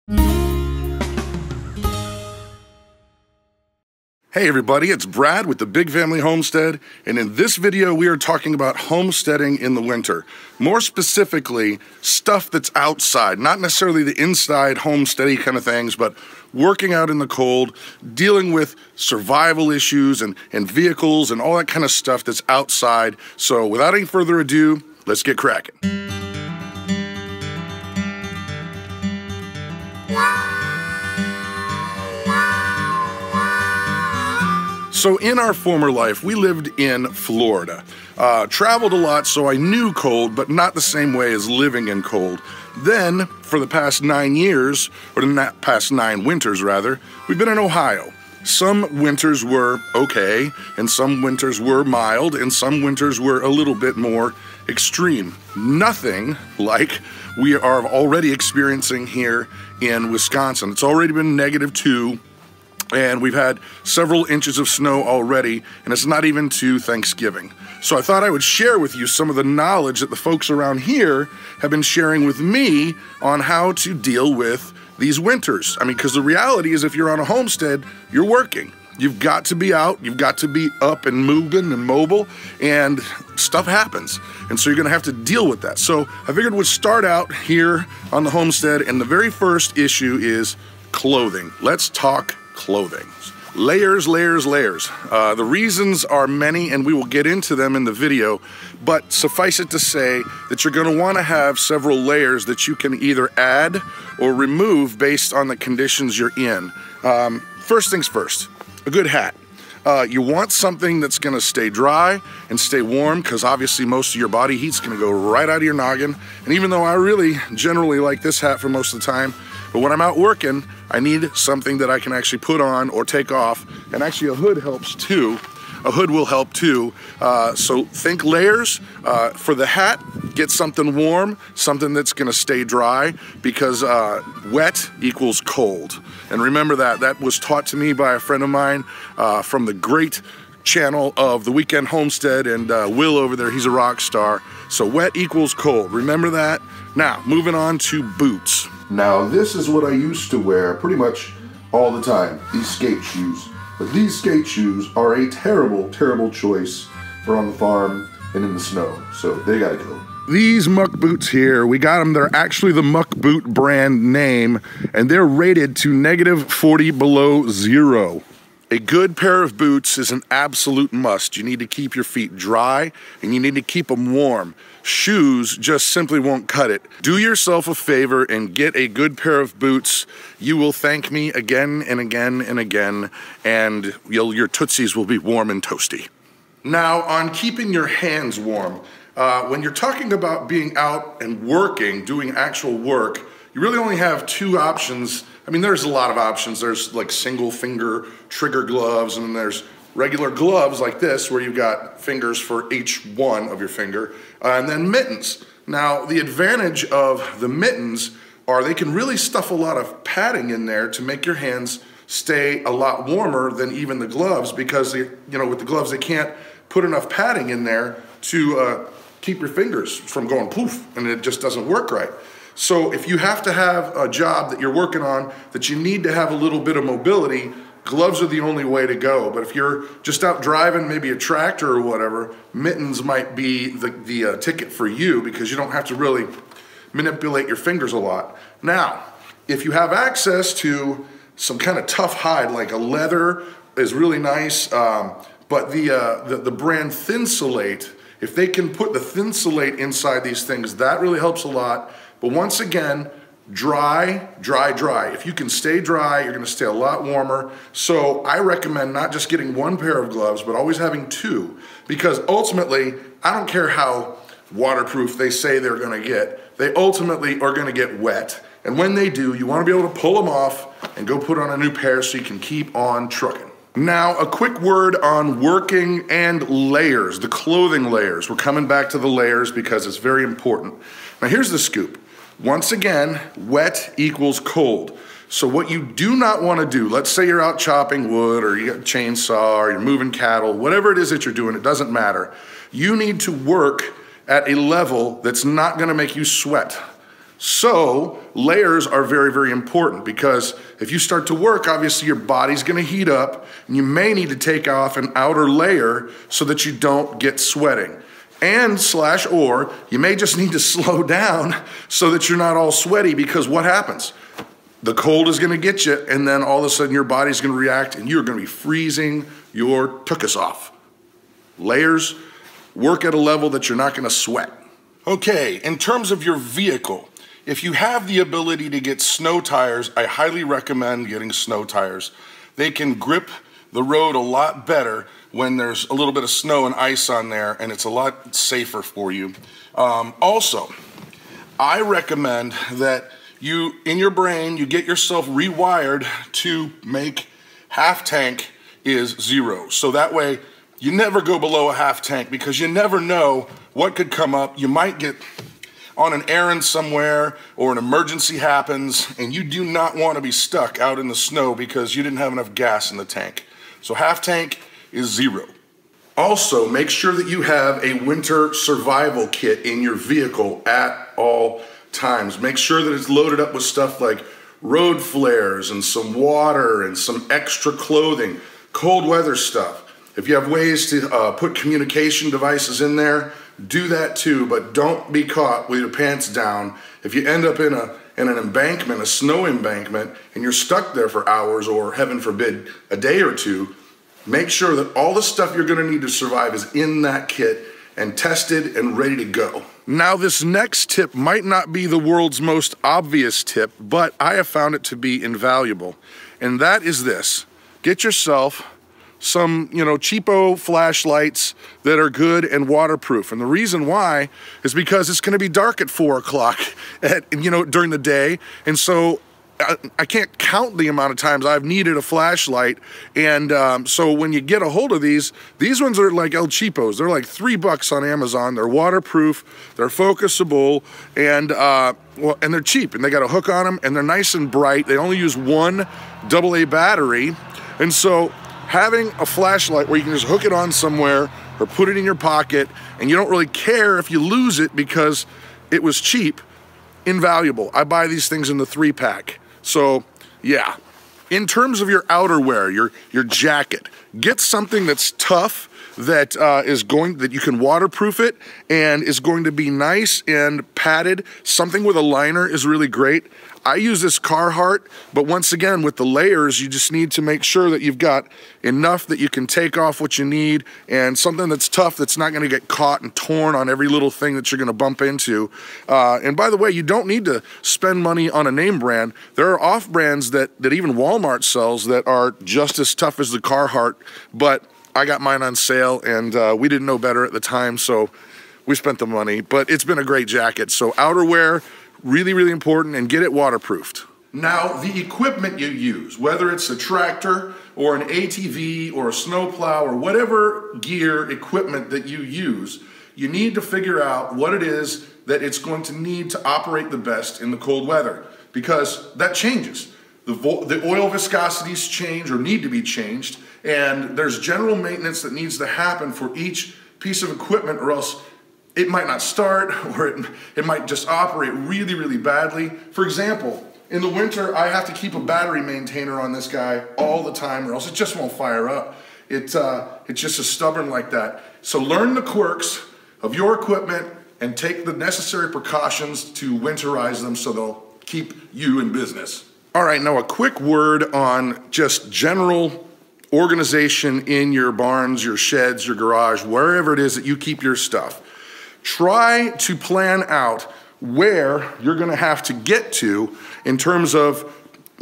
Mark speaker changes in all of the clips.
Speaker 1: Hey everybody, it's Brad with the Big Family Homestead, and in this video we are talking about homesteading in the winter. More specifically, stuff that's outside, not necessarily the inside homesteady kind of things, but working out in the cold, dealing with survival issues and vehicles and all that kind of stuff that's outside. So without any further ado, let's get cracking. So in our former life, we lived in Florida. Traveled a lot, so I knew cold, but not the same way as living in cold. Then, for the past 9 years, or the past 9 winters rather, we've been in Ohio. Some winters were okay, and some winters were mild, and some winters were a little bit more extreme. Nothing like we are already experiencing here in Wisconsin. It's already been -2. And we've had several inches of snow already, and it's not even to Thanksgiving. So I thought I would share with you some of the knowledge that the folks around here have been sharing with me on how to deal with these winters. I mean, because the reality is if you're on a homestead, you're working. You've got to be out, you've got to be up and moving and mobile, and stuff happens. And so you're gonna have to deal with that. So I figured we'd start out here on the homestead, and the very first issue is clothing. Let's talk clothing. Layers, layers, layers. The reasons are many, and we will get into them in the video, but suffice it to say that you're going to want to have several layers that you can either add or remove based on the conditions you're in. First things first, a good hat. You want something that's going to stay dry and stay warm, because obviously most of your body heat's going to go right out of your noggin. And even though I really generally like this hat for most of the time, but when I'm out working, I need something that I can actually put on or take off, and actually a hood helps too. A hood will help too. So think layers. For the hat, get something warm, something that's gonna stay dry, because wet equals cold. And remember that was taught to me by a friend of mine from the great channel of the Weekend Homestead, and Will over there, he's a rock star. So wet equals cold, remember that? Now, moving on to boots. Now, this is what I used to wear pretty much all the time, these skate shoes. But these skate shoes are a terrible, terrible choice for on the farm and in the snow, so they gotta go. These Muck Boots here, we got them, they're actually the Muck Boot brand name, and they're rated to -40 below zero. A good pair of boots is an absolute must. You need to keep your feet dry, and you need to keep them warm. Shoes just simply won't cut it. Do yourself a favor and get a good pair of boots. You will thank me again and again and again, and your tootsies will be warm and toasty. Now, on keeping your hands warm, when you're talking about being out and working, doing actual work, you really only have 2 options. I mean, there's a lot of options. There's like single finger trigger gloves, and then there's regular gloves like this where you've got fingers for each one of your finger, and then mittens. Now, the advantage of the mittens are they can really stuff a lot of padding in there to make your hands stay a lot warmer than even the gloves, because with the gloves they can't put enough padding in there to keep your fingers from going poof, and it just doesn't work right. So if you have to have a job that you're working on that you need to have a little bit of mobility, gloves are the only way to go. But if you're just out driving, maybe a tractor or whatever, mittens might be the ticket for you, because you don't have to really manipulate your fingers a lot. Now, if you have access to some kind of tough hide, like a leather is really nice, but the brand Thinsulate, if they can put the Thinsulate inside these things, that really helps a lot. But once again, dry, dry, dry. If you can stay dry, you're gonna stay a lot warmer. So I recommend not just getting 1 pair of gloves, but always having 2. Because ultimately, I don't care how waterproof they say they're gonna get, they ultimately are gonna get wet. And when they do, you wanna be able to pull them off and go put on a new pair so you can keep on trucking. Now, a quick word on working and layers, the clothing layers. We're coming back to the layers because it's very important. Now here's the scoop. Once again, wet equals cold. So what you do not want to do, let's say you're out chopping wood, or you got a chainsaw, or you're moving cattle, whatever it is that you're doing, it doesn't matter. You need to work at a level that's not going to make you sweat. So layers are very, very important, because if you start to work, obviously your body's gonna heat up, and you may need to take off an outer layer so that you don't get sweating. And or you may just need to slow down so that you're not all sweaty, because what happens? The cold is gonna get you, and then all of a sudden your body's gonna react and you're gonna be freezing your tuchus off. Layers work at a level that you're not gonna sweat. Okay, in terms of your vehicle, if you have the ability to get snow tires, I highly recommend getting snow tires. They can grip the road a lot better when there's a little bit of snow and ice on there, and it's a lot safer for you. Also, I recommend that you, in your brain, you get yourself rewired to make half tank is 0. So that way, you never go below a half tank, because you never know what could come up. You might get on an errand somewhere, or an emergency happens, and you do not want to be stuck out in the snow because you didn't have enough gas in the tank. So half tank is 0. Also, make sure that you have a winter survival kit in your vehicle at all times. Make sure that it's loaded up with stuff like road flares and some water and some extra clothing, cold weather stuff. If you have ways to put communication devices in there, do that too, but don't be caught with your pants down. If you end up in an embankment, a snow embankment, and you're stuck there for hours, or heaven forbid, a day or two, make sure that all the stuff you're gonna need to survive is in that kit and tested and ready to go. Now, this next tip might not be the world's most obvious tip, but I have found it to be invaluable. And that is this: get yourself some, cheapo flashlights that are good and waterproof. And the reason why is because it's gonna be dark at 4 o'clock during the day. And so I can't count the amount of times I've needed a flashlight. And so when you get a hold of these ones are like El Cheapos. They're like $3 on Amazon. They're waterproof, they're focusable, and and they're cheap, and they got a hook on them, and they're nice and bright. They only use one AA battery. And so having a flashlight where you can just hook it on somewhere or put it in your pocket, and you don't really care if you lose it because it was cheap, invaluable. I buy these things in the 3-pack. So yeah. In terms of your outerwear, your jacket, get something that's tough, that that you can waterproof it and is going to be nice and padded. Something with a liner is really great. I use this Carhartt, but once again, with the layers, you just need to make sure that you've got enough that you can take off what you need, and something that's tough, that's not gonna get caught and torn on every little thing that you're gonna bump into. And by the way, you don't need to spend money on a name brand. There are off brands that even Walmart sells that are just as tough as the Carhartt, but I got mine on sale, and we didn't know better at the time, so we spent the money. But it's been a great jacket. So outerwear, really, really important, and get it waterproofed. Now, the equipment you use, whether it's a tractor or an ATV or a snowplow or whatever gear equipment that you use, you need to figure out what it is that it's going to need to operate the best in the cold weather, because that changes. The oil viscosities change or need to be changed, and there's general maintenance that needs to happen for each piece of equipment, or else it might not start, or it might just operate really, really badly. For example, in the winter, I have to keep a battery maintainer on this guy all the time, or else it just won't fire up. It's just as stubborn like that. So learn the quirks of your equipment and take the necessary precautions to winterize them so they'll keep you in business. All right, now a quick word on just general organization in your barns, your sheds, your garage, wherever it is that you keep your stuff. Try to plan out where you're gonna have to get to in terms of,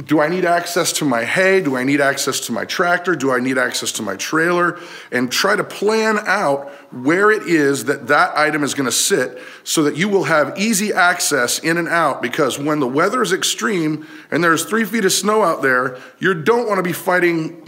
Speaker 1: do I need access to my hay? Do I need access to my tractor? Do I need access to my trailer? And try to plan out where it is that that item is gonna sit, so that you will have easy access in and out, because when the weather is extreme and there's 3 feet of snow out there, you don't wanna be fighting,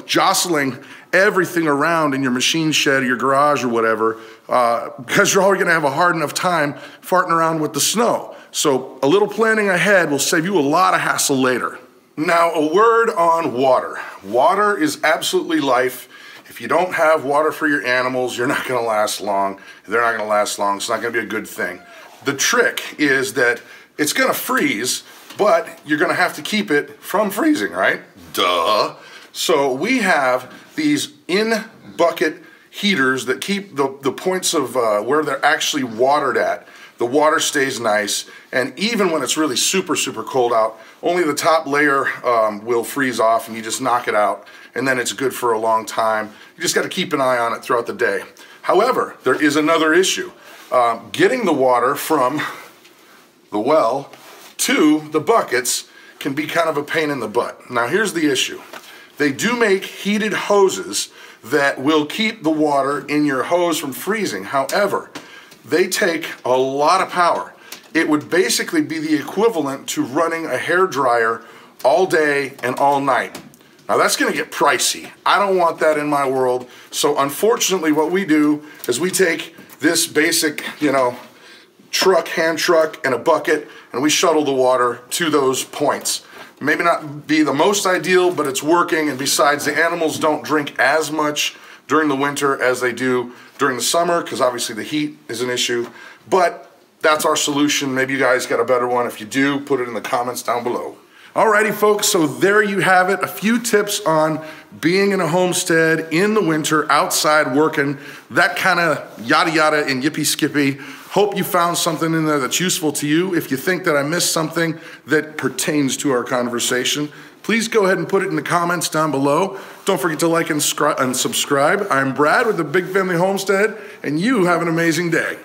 Speaker 1: jostling everything around in your machine shed or your garage or whatever, because you're already gonna have a hard enough time farting around with the snow. So a little planning ahead will save you a lot of hassle later. Now, a word on water. Water is absolutely life. If you don't have water for your animals, you're not gonna last long. They're not gonna last long. It's not gonna be a good thing. The trick is that it's gonna freeze, but you're gonna have to keep it from freezing, right? Duh. So we have these in-bucket heaters that keep the points of where they're actually watered at. The water stays nice, and even when it's really super, super cold out, only the top layer will freeze off and you just knock it out, and then it's good for a long time. You just gotta keep an eye on it throughout the day. However, there is another issue. Getting the water from the well to the buckets can be kind of a pain in the butt. Now here's the issue. They do make heated hoses that will keep the water in your hose from freezing. However, they take a lot of power. It would basically be the equivalent to running a hairdryer all day and all night. Now that's gonna get pricey. I don't want that in my world. So unfortunately what we do is we take this basic, hand truck and a bucket, and we shuttle the water to those points. Maybe not be the most ideal, but it's working, and besides, the animals don't drink as much during the winter as they do during the summer, because obviously the heat is an issue, but that's our solution. Maybe you guys got a better one. If you do, put it in the comments down below. Alrighty folks, so there you have it. A few tips on being in a homestead in the winter, outside working, that kind of yada yada and yippee skippy. Hope you found something in there that's useful to you. If you think that I missed something that pertains to our conversation, please go ahead and put it in the comments down below. Don't forget to like and subscribe. I'm Brad with the Big Family Homestead, and you have an amazing day.